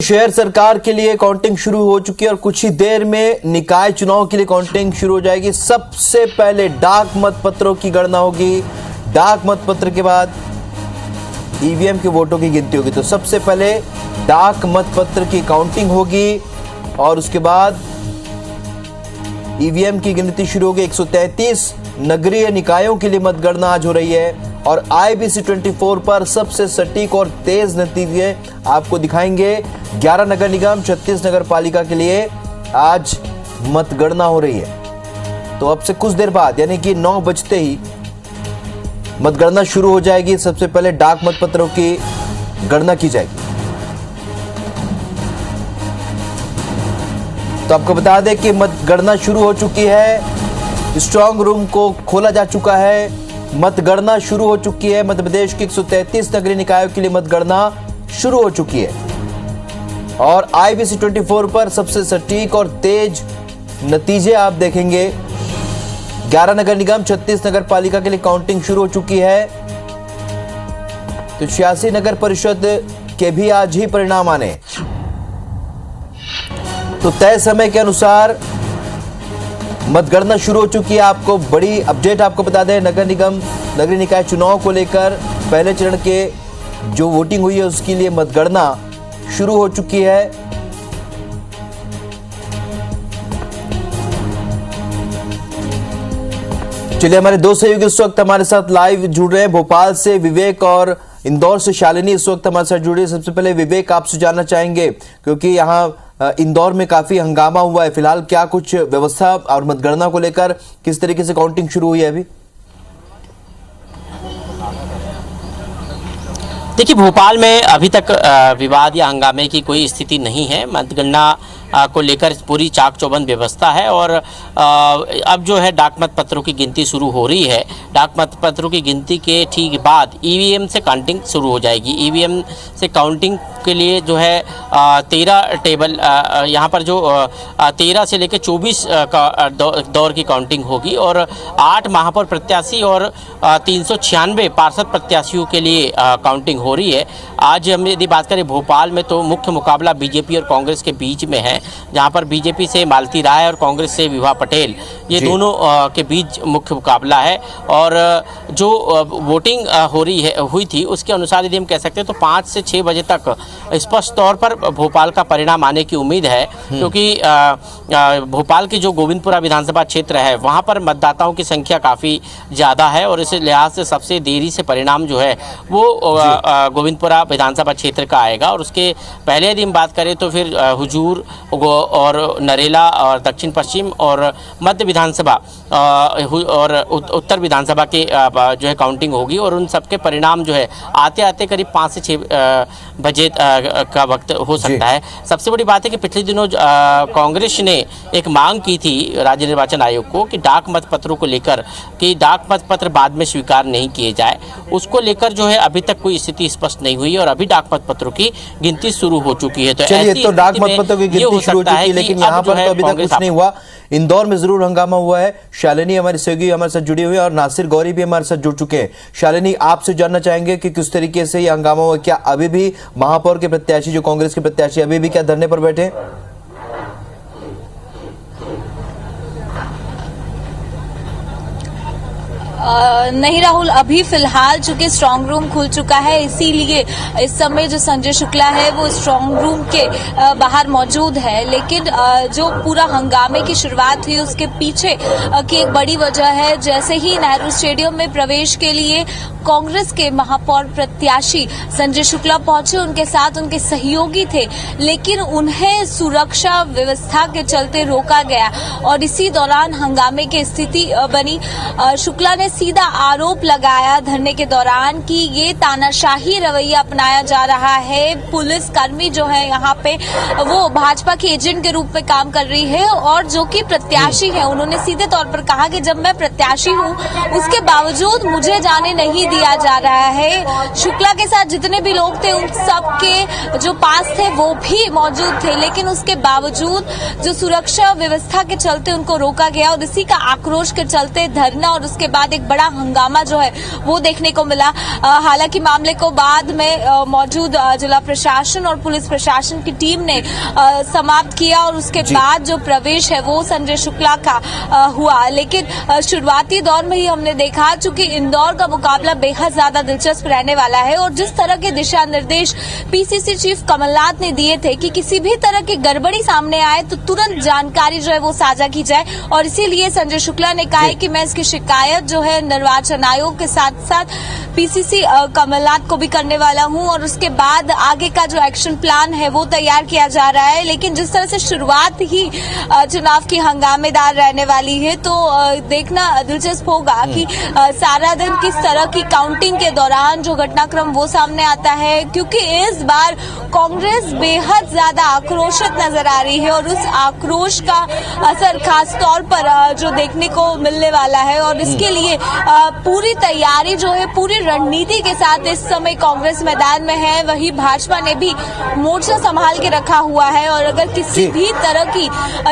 शहर सरकार के लिए काउंटिंग शुरू हो चुकी है और कुछ ही देर में निकाय चुनाव के लिए काउंटिंग शुरू हो जाएगी। सबसे पहले डाक मतपत्रों की गणना होगी। डाक मतपत्र के बाद ईवीएम के वोटों की गिनती होगी। तो सबसे पहले डाक मतपत्र की काउंटिंग होगी और उसके बाद ईवीएम की गिनती शुरू होगी। 133 नगरीय निकायों के लिए मतगणना आज हो रही है और IBC 24 पर सबसे सटीक और तेज नतीजे आपको दिखाएंगे। 11 नगर निगम 36 नगर पालिका के लिए आज मतगणना हो रही है। तो अब से कुछ देर बाद यानी कि 9 बजते ही मतगणना शुरू हो जाएगी। सबसे पहले डाक मतपत्रों की गणना की जाएगी। तो आपको बता दें कि मतगणना शुरू हो चुकी है। स्ट्रांग रूम को खोला जा चुका है। मतगणना शुरू हो चुकी है। मध्य प्रदेश की 133 नगरीय निकायों के लिए मतगणना शुरू हो चुकी है और IBC 24 पर सबसे सटीक और तेज नतीजे आप देखेंगे। 11 नगर निगम 36 नगर पालिका के लिए काउंटिंग शुरू हो चुकी है। तो 86 नगर परिषद के भी आज ही परिणाम आने। तो तय समय के अनुसार मतगणना शुरू हो चुकी है। आपको बड़ी अपडेट आपको बता दें, नगर निगम नगरीय निकाय चुनाव को लेकर पहले चरण के जो वोटिंग हुई है उसके लिए मतगणना शुरू हो चुकी है। चलिए, हमारे दो सहयोगी इस वक्त हमारे साथ लाइव जुड़ रहे हैं। भोपाल से विवेक और इंदौर से शालिनी इस वक्त हमारे साथ जुड़े। सबसे पहले विवेक, आपसे जानना चाहेंगे क्योंकि यहाँ इंदौर में काफी हंगामा हुआ है, फिलहाल क्या कुछ व्यवस्था और मतगणना को लेकर किस तरीके से काउंटिंग शुरू हुई है अभी? देखिए, भोपाल में अभी तक विवाद या हंगामे की कोई स्थिति नहीं है। मतगणना को लेकर पूरी चाक चौबंद व्यवस्था है और अब जो है डाक मत पत्रों की गिनती शुरू हो रही है। डाक मत पत्रों की गिनती के ठीक बाद ईवीएम से काउंटिंग शुरू हो जाएगी। ईवीएम से काउंटिंग के लिए जो है 13 टेबल यहाँ पर जो 13 से लेकर 24 का दौर की काउंटिंग होगी और 8 महापौर प्रत्याशी और 396 पार्षद प्रत्याशियों के लिए काउंटिंग हो रही है। आज हम यदि बात करें भोपाल में तो मुख्य मुकाबला बीजेपी और कांग्रेस के बीच में है, जहां पर बीजेपी से मालती राय और कांग्रेस से विभा पटेल, ये दोनों के बीच मुख्य मुकाबला है। और जो वोटिंग हुई थी उसके अनुसार यदि हम कह सकते हैं तो 5 से 6 बजे तक स्पष्ट तौर पर भोपाल का परिणाम आने की उम्मीद है, क्योंकि भोपाल की जो गोविंदपुरा विधानसभा क्षेत्र है वहां पर मतदाताओं की संख्या काफ़ी ज़्यादा है और इस लिहाज से सबसे देरी से परिणाम जो है वो गोविंदपुरा विधानसभा क्षेत्र का आएगा। और उसके पहले यदि हम बात करें तो फिर हुजूर और नरेला और दक्षिण पश्चिम और मध्य विधानसभा और उत्तर विधानसभा के जो है काउंटिंग होगी और उन सबके परिणाम जो है आते आते करीब 5 से 6 बजे का वक्त हो सकता है। सबसे बड़ी बात है कि पिछले दिनों कांग्रेस ने एक मांग की थी राज्य निर्वाचन आयोग को कि डाक मतपत्रों को लेकर कि डाक मतपत्र बाद में स्वीकार नहीं किए जाए। उसको लेकर जो है अभी तक कोई स्थिति स्पष्ट नहीं हुई और अभी डाक मतपत्रों की गिनती शुरू हो चुकी है। तो चलिए, तो डाक मतपत्रों की गिनती शुरू हो चुकी है, लेकिन यहाँ पर तो अभी तक कुछ नहीं हुआ। इंदौर में जरूर हंगामा हुआ है। शालिनी हमारी सहयोगी हमारे साथ जुड़ी हुई है और नासिर गौरी भी हमारे साथ जुड़ चुके हैं। शालिनी, आपसे जानना चाहेंगे कि किस तरीके से ये हंगामा हुआ। क्या अभी भी महापौर के प्रत्याशी, जो कांग्रेस के प्रत्याशी, अभी भी क्या धरने पर बैठे? नहीं राहुल, अभी फिलहाल चूंकि स्ट्रांग रूम खुल चुका है इसीलिए इस समय जो संजय शुक्ला है वो स्ट्रांग रूम के बाहर मौजूद है। लेकिन जो पूरा हंगामे की शुरुआत हुई उसके पीछे की एक बड़ी वजह है, जैसे ही नेहरू स्टेडियम में प्रवेश के लिए कांग्रेस के महापौर प्रत्याशी संजय शुक्ला पहुंचे, उनके साथ उनके सहयोगी थे, लेकिन उन्हें सुरक्षा व्यवस्था के चलते रोका गया और इसी दौरान हंगामे की स्थिति बनी। शुक्ला ने सीधा आरोप लगाया धरने के दौरान कि ये तानाशाही रवैया अपनाया जा रहा है। पुलिस कर्मी जो है यहाँ पे वो भाजपा के एजेंट के रूप में काम कर रही है और जो कि प्रत्याशी है, उन्होंने सीधे तौर पर कहा कि जब मैं प्रत्याशी हूँ उसके बावजूद मुझे जाने नहीं दिया जा रहा है। शुक्ला के साथ जितने भी लोग थे उन सब के जो पास थे वो भी मौजूद थे, लेकिन उसके बावजूद जो सुरक्षा व्यवस्था के चलते उनको रोका गया और इसी का आक्रोश के चलते धरना और उसके बाद एक बड़ा हंगामा जो है वो देखने को मिला। हालांकि मामले को बाद में मौजूद जिला प्रशासन और पुलिस प्रशासन की टीम ने समाप्त किया और उसके बाद जो प्रवेश है वो संजय शुक्ला का हुआ। लेकिन शुरुआती दौर में ही हमने देखा, चूंकि इंदौर का मुकाबला बेहद ज्यादा दिलचस्प रहने वाला है और जिस तरह के दिशा निर्देश पीसीसी चीफ कमलनाथ ने दिए थे कि किसी भी तरह की गड़बड़ी सामने आए तो तुरंत जानकारी जो है वो साझा की जाए, और इसीलिए संजय शुक्ला ने कहा है कि मैं इसकी शिकायत जो है निर्वाचन आयोग के साथ साथ पीसीसी कमलनाथ को भी करने वाला हूं और उसके बाद आगे का जो एक्शन प्लान है वो तैयार किया जा रहा है। लेकिन जिस तरह से शुरुआत ही चुनाव की हंगामेदार रहने वाली है तो देखना दिलचस्प होगा कि सारा दिन किस तरह की काउंटिंग के दौरान जो घटनाक्रम वो सामने आता है, क्योंकि इस बार कांग्रेस बेहद ज्यादा आक्रोशित नजर आ रही है और उस आक्रोश का असर खास तौर पर जो देखने को मिलने वाला है और इसके लिए पूरी तैयारी जो है पूरी रणनीति के साथ इस समय कांग्रेस मैदान में है। वही भाजपा ने भी मोर्चा संभाल के रखा हुआ है और अगर किसी भी तरह की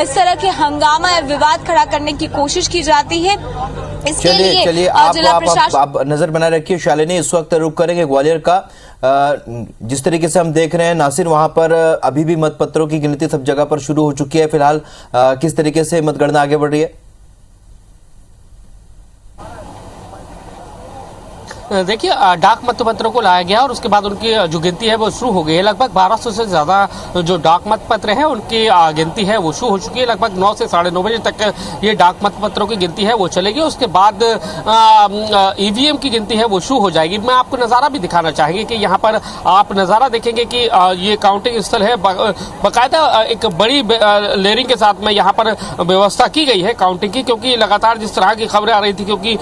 इस तरह के हंगामा या विवाद खड़ा करने की कोशिश की जाती है, इसके लिए चलिए आप नजर बनाए रखिए। शालिनी, इस वक्त रुक करेंगे ग्वालियर का। जिस तरीके से हम देख रहे हैं नासिर, वहां पर अभी भी मतपत्रों की गिनती सब जगह पर शुरू हो चुकी है। फिलहाल किस तरीके से मतगणना आगे बढ़ रही है? देखिए, डाक मतपत्रों को लाया गया और उसके बाद उनकी जो गिनती है वो शुरू हो गई है। लगभग 1200 से ज़्यादा जो डाक मतपत्र हैं उनकी गिनती है वो शुरू हो चुकी है। लगभग 9 से 9:30 बजे तक ये डाक मतपत्रों की गिनती है वो चलेगी। उसके बाद ईवीएम की गिनती है वो शुरू हो जाएगी। मैं आपको नज़ारा भी दिखाना चाहेंगे कि यहाँ पर आप नज़ारा देखेंगे कि ये काउंटिंग स्थल है। बाकायदा एक बड़ी लेयरिंग के साथ में यहाँ पर व्यवस्था की गई है काउंटिंग की, क्योंकि लगातार जिस तरह की खबरें आ रही थी, क्योंकि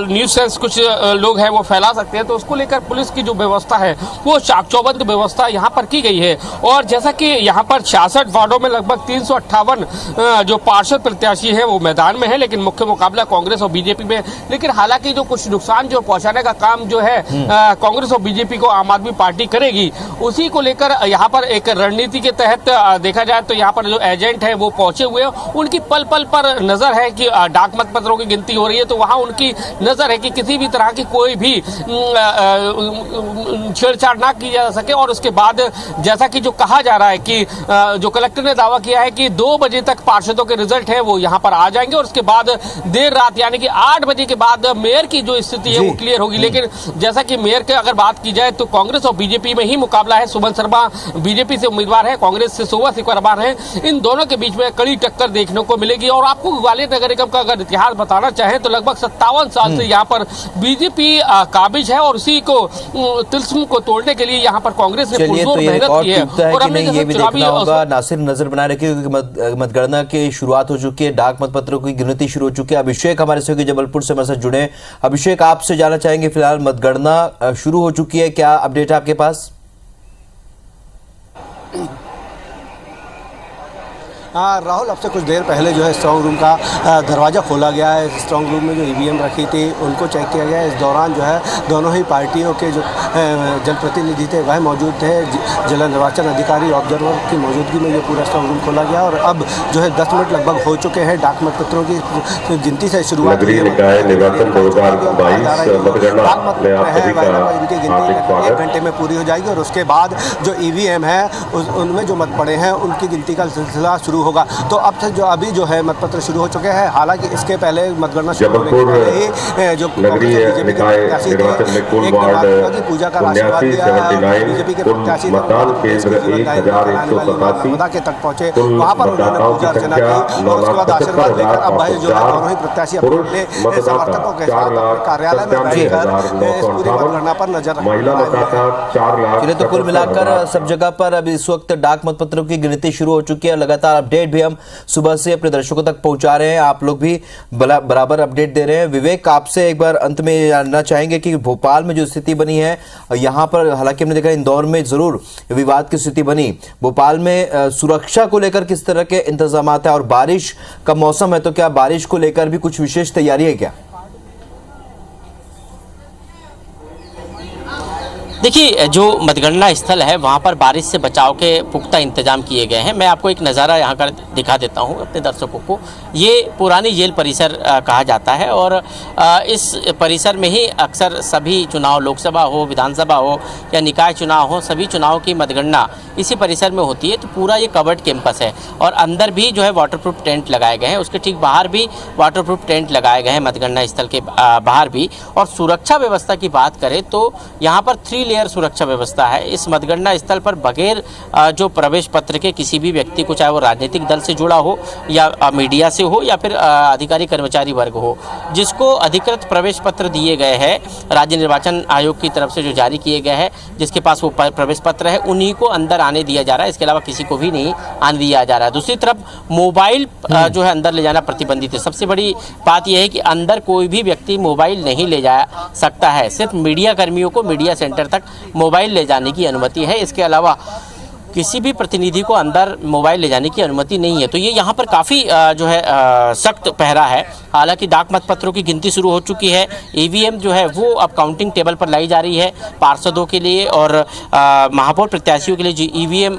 न्यूज़ सेंस कुछ लोग हैं वो फैला सकते हैं, तो उसको लेकर पुलिस की जो व्यवस्था है वो चाक चौबंद व्यवस्था यहाँ पर की गई है। और जैसा कि यहाँ पर 66 वार्डों में लगभग 358 जो पार्षद प्रत्याशी हैं वो मैदान में है, लेकिन मुख्य मुकाबला कांग्रेस और बीजेपी में। लेकिन हालांकि जो कुछ नुकसान जो पहुंचाने का काम जो है कांग्रेस और बीजेपी को आम आदमी पार्टी करेगी, उसी को लेकर यहाँ पर एक रणनीति के तहत देखा जाए तो यहाँ पर जो एजेंट है वो पहुंचे हुए हैं। उनकी पल पल पर नजर है कि डाक मतपत्रों की गिनती हो रही है, तो वहां उनकी नजर है कि किसी भी तरह की कोई भी छेड़छाड़ ना की जा सके। और उसके बाद जैसा कि जो कहा जा रहा है कि जो कलेक्टर ने दावा किया है कि 2 बजे तक पार्षदों के रिजल्ट है वो यहाँ पर आ जाएंगे और उसके बाद देर रात यानी कि 8 बजे के बाद मेयर की जो स्थिति है वो क्लियर होगी। लेकिन जैसा कि मेयर की अगर बात की जाए तो कांग्रेस और बीजेपी में ही मुकाबला है। सुमन शर्मा बीजेपी से उम्मीदवार है, कांग्रेस से शोभा सिकरवार है। इन दोनों के बीच में कड़ी टक्कर देखने को मिलेगी। और आपको ग्वालियर नगर निगम का अगर इतिहास बताना चाहें तो लगभग 57 साल से यहाँ पर बीजेपी काबिज है और उसी को तिल्स्म को तोड़ने के लिए यहाँ पर कांग्रेस ने पुरजोर मेहनत की है। और हमने ये भी देखना होगा। नासिर, नजर बनाए रखिए क्योंकि मतगणना की शुरुआत हो चुकी है, डाक मतपत्रों की गिनती शुरू हो चुकी है। अभिषेक हमारे सहयोगी जबलपुर से हमारे साथ जुड़े। अभिषेक, आपसे जानना चाहेंगे, फिलहाल मतगणना शुरू हो चुकी है, क्या अपडेट है आपके पास? राहुल, अब से कुछ देर पहले जो है स्ट्रांग रूम का दरवाज़ा खोला गया है। स्ट्रांग रूम में जो ईवीएम रखी थी उनको चेक किया गया। इस दौरान जो है दोनों ही पार्टियों के जो जनप्रतिनिधि थे वह मौजूद थे। जिला निर्वाचन अधिकारी ऑब्जर्वर की मौजूदगी में ये पूरा स्ट्रांग रूम खोला गया और अब जो है 10 मिनट लगभग हो चुके हैं। डाक मतपत्रों की गिनती से शुरुआत हुई है। निर्वाचन 2022 मतगणना में आप सभी का इनकी गिनती 1 घंटे में पूरी हो जाएगी और उसके बाद जो ईवीएम है उनमें जो मत पड़े हैं उनकी गिनती का सिलसिला शुरू होगा। तो अब से जो अभी जो है मतपत्र शुरू हो चुके हैं। हालांकि इसके पहले मतगणना शुरू होने के पहले ही जो नगरीय निकाय निर्वाचन में कुल वार्ड पूजा का आशीर्वाद दिया। बीजेपी के प्रत्याशी मतदान केंद्र 1187 के तक पहुंचे, वहां पर उन्होंने पूजा अर्चना की और उसके बाद आशीर्वाद लेकर अब भाई जो है दोनों ही प्रत्याशी अपने समर्थकों के साथ कार्यालय में बैठकर इस पूरी मतगणना पर नजर चलिए, तो कुल मिलाकर सब जगह पर अब इस वक्त डाक मतपत्रों की गिनती शुरू हो चुकी है। लगातार अपडेट भी हम सुबह से अपने दर्शकों तक पहुंचा रहे हैं, आप लोग भी बराबर अपडेट दे रहे हैं। विवेक, आपसे एक बार अंत में जानना चाहेंगे कि भोपाल में जो स्थिति बनी है, यहां पर हालांकि हमने देखा इंदौर में जरूर विवाद की स्थिति बनी, भोपाल में सुरक्षा को लेकर किस तरह के इंतजाम है और बारिश का मौसम है तो क्या बारिश को लेकर भी कुछ विशेष तैयारी है क्या? देखिए, जो मतगणना स्थल है वहाँ पर बारिश से बचाव के पुख्ता इंतजाम किए गए हैं। मैं आपको एक नज़ारा यहाँ का दिखा देता हूँ अपने दर्शकों को। ये पुरानी जेल परिसर कहा जाता है और इस परिसर में ही अक्सर सभी चुनाव, लोकसभा हो, विधानसभा हो या निकाय चुनाव हो, सभी चुनाव की मतगणना इसी परिसर में होती है। तो पूरा ये कवर्ड कैंपस है और अंदर भी जो है वाटरप्रूफ टेंट लगाए गए हैं, उसके ठीक बाहर भी वाटरप्रूफ टेंट लगाए गए हैं मतगणना स्थल के बाहर भी। और सुरक्षा व्यवस्था की बात करें तो यहाँ पर 3 लेयर सुरक्षा व्यवस्था है। इस मतगणना स्थल पर बगैर जो प्रवेश पत्र के किसी भी व्यक्ति को, चाहे वो राजनीतिक दल से जुड़ा हो या मीडिया से हो या फिर अधिकारी कर्मचारी वर्ग हो, जिसको अधिकृत प्रवेश पत्र दिए गए हैं राज्य निर्वाचन आयोग की तरफ से जो जारी किए गए हैं, जिसके पास वो प्रवेश पत्र है, उन्हीं को अंदर आने दिया जा रहा है। इसके अलावा किसी को भी नहीं आने दिया जा रहा है। दूसरी तरफ मोबाइल जो है अंदर ले जाना प्रतिबंधित है। सबसे बड़ी बात यह है कि अंदर कोई भी व्यक्ति मोबाइल नहीं ले जा सकता है। सिर्फ मीडिया कर्मियों को मीडिया सेंटर तक मोबाइल ले जाने की अनुमति है। इसके अलावा किसी भी प्रतिनिधि को अंदर मोबाइल ले जाने की अनुमति नहीं है। तो ये यहाँ पर काफ़ी जो है सख्त पहरा है। हालांकि डाक मतपत्रों की गिनती शुरू हो चुकी है। ईवीएम जो है वो अब काउंटिंग टेबल पर लाई जा रही है पार्षदों के लिए और महापौर प्रत्याशियों के लिए जो ईवीएम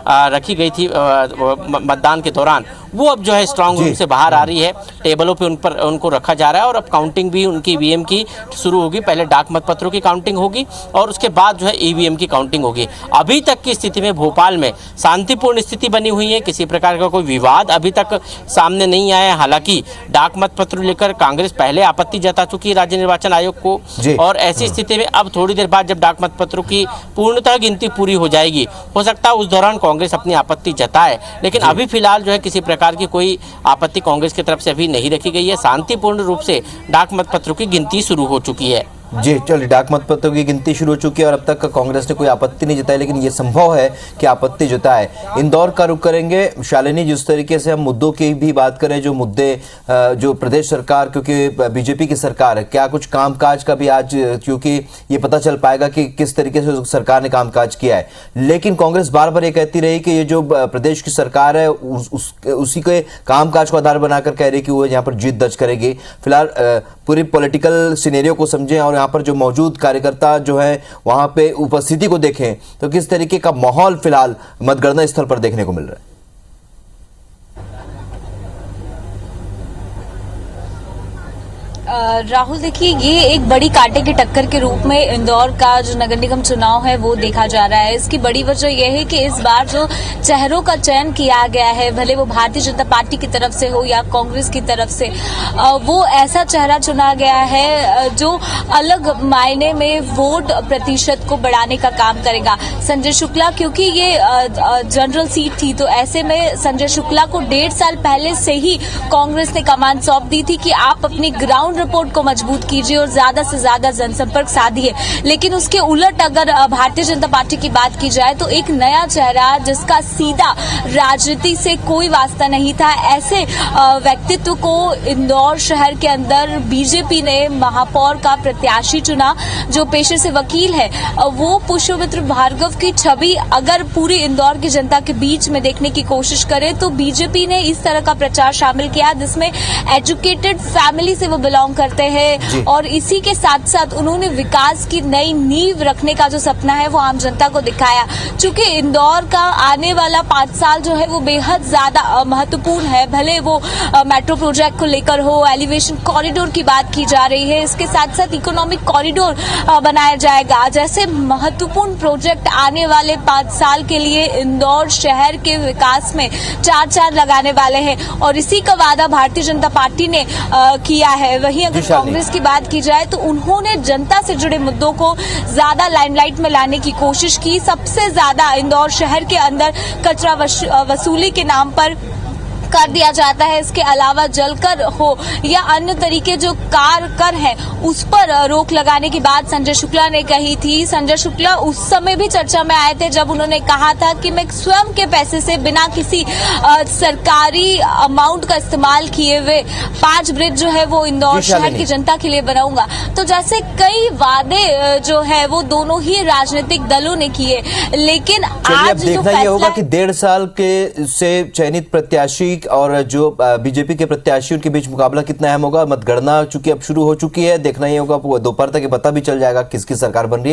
रखी गई थी मतदान के दौरान, वो अब जो है स्ट्रांग रूम से बाहर आ रही है। टेबलों पे उनको रखा जा रहा है और अब काउंटिंग भी उनकी ईवीएम की शुरू होगी। पहले डाक मतपत्रों की काउंटिंग होगी और उसके बाद जो है ईवीएम की काउंटिंग होगी। अभी तक की स्थिति में भोपाल में शांतिपूर्ण स्थिति बनी हुई है। किसी प्रकार का कोई विवाद अभी तक सामने नहीं आया है। हालांकि डाक मतपत्र लेकर कांग्रेस पहले आपत्ति जता चुकी है राज्य निर्वाचन आयोग को और ऐसी स्थिति में अब थोड़ी देर बाद जब डाक मतपत्रों की पूर्णतः गिनती पूरी हो जाएगी, हो सकता है उस दौरान कांग्रेस अपनी आपत्ति जताए। लेकिन अभी फिलहाल जो है किसी प्रकार की कोई आपत्ति कांग्रेस की तरफ से अभी नहीं रखी गई है। शांतिपूर्ण रूप से डाक मतपत्रों की गिनती शुरू हो चुकी है। जी चलिए, डाक मतपत्रों की गिनती शुरू हो चुकी है और अब तक कांग्रेस ने कोई आपत्ति नहीं जताई, लेकिन ये संभव है कि आपत्ति जताए। इंदौर का रुख करेंगे शालिनी। जिस तरीके से हम मुद्दों की भी बात करें, जो मुद्दे जो प्रदेश सरकार, क्योंकि बीजेपी की सरकार है, क्या कुछ कामकाज का भी आज, क्योंकि ये पता चल पाएगा कि किस तरीके से सरकार ने कामकाज किया है। लेकिन कांग्रेस बार बार ये कहती रही कि ये जो प्रदेश की सरकार है उसी के कामकाज को आधार बनाकर कह रही कि वो यहाँ पर जीत दर्ज करेगी। फिलहाल पूरी पॉलिटिकल सिनेरियो को समझें और यहाँ पर जो मौजूद कार्यकर्ता जो है वहाँ पे उपस्थिति को देखें तो किस तरीके का माहौल फिलहाल मतगणना स्थल पर देखने को मिल रहा है। राहुल, देखिए, ये एक बड़ी कांटे की टक्कर के रूप में इंदौर का जो नगर निगम चुनाव है वो देखा जा रहा है। इसकी बड़ी वजह यह है कि इस बार जो चेहरों का चयन किया गया है, भले वो भारतीय जनता पार्टी की तरफ से हो या कांग्रेस की तरफ से, वो ऐसा चेहरा चुना गया है जो अलग मायने में वोट प्रतिशत को बढ़ाने का काम करेगा। संजय शुक्ला, क्योंकि ये जनरल सीट थी, तो ऐसे में संजय शुक्ला को 1.5 साल पहले से ही कांग्रेस ने कमान सौंप दी थी कि आप अपनी ग्राउंड रिपोर्ट को मजबूत कीजिए और ज्यादा से ज्यादा जनसंपर्क साधिए। लेकिन उसके उलट अगर भारतीय जनता पार्टी की बात की जाए तो एक नया चेहरा जिसका सीधा राजनीति से कोई वास्ता नहीं था, ऐसे व्यक्तित्व को इंदौर शहर के अंदर बीजेपी ने महापौर का प्रत्याशी चुना, जो पेशे से वकील है। वो पुष्पमित्र भार्गव की छवि अगर पूरी इंदौर की जनता के बीच में देखने की कोशिश करे तो बीजेपी ने इस तरह का प्रचार शामिल किया जिसमें एजुकेटेड फैमिली से वो बिलोंग करते हैं और इसी के साथ साथ उन्होंने विकास की नई नींव रखने का जो सपना है वो आम जनता को दिखाया। चूंकि इंदौर का आने वाला 5 साल जो है वो बेहद ज्यादा महत्वपूर्ण है, भले वो मेट्रो प्रोजेक्ट को लेकर हो, एलिवेशन कॉरिडोर की बात की जा रही है, इसके साथ साथ इकोनॉमिक कॉरिडोर बनाया जाएगा, जैसे महत्वपूर्ण प्रोजेक्ट आने वाले 5 साल के लिए इंदौर शहर के विकास में 4 चांद लगाने वाले हैं और इसी का वादा भारतीय जनता पार्टी ने किया है। वहीं अगर कांग्रेस की बात की जाए तो उन्होंने जनता से जुड़े मुद्दों को ज्यादा लाइमलाइट में लाने की कोशिश की। सबसे ज्यादा इंदौर शहर के अंदर कचरा वसूली के नाम पर कर दिया जाता है। इसके अलावा जलकर हो या अन्य तरीके जो कर है उस पर रोक लगाने की बात संजय शुक्ला ने कही थी। संजय शुक्ला उस समय भी चर्चा में आए थे जब उन्होंने कहा था कि मैं स्वयं के पैसे से बिना किसी सरकारी अमाउंट का इस्तेमाल किए हुए 5 ब्रिज जो है वो इंदौर शहर की जनता के लिए बनाऊंगा। तो जैसे कई वादे जो है वो दोनों ही राजनीतिक दलों ने किए, लेकिन आज जो देखना ये होगा कि 1.5 साल के से चयनित प्रत्याशी और जो बीजेपी के प्रत्याशी उनके बीच मुकाबला कितना अहम होगा। मतगणना चूंकि अब शुरू हो चुकी है, देखना ही होगा, दोपहर तक पता भी चल जाएगा किसकी सरकार बन रही है।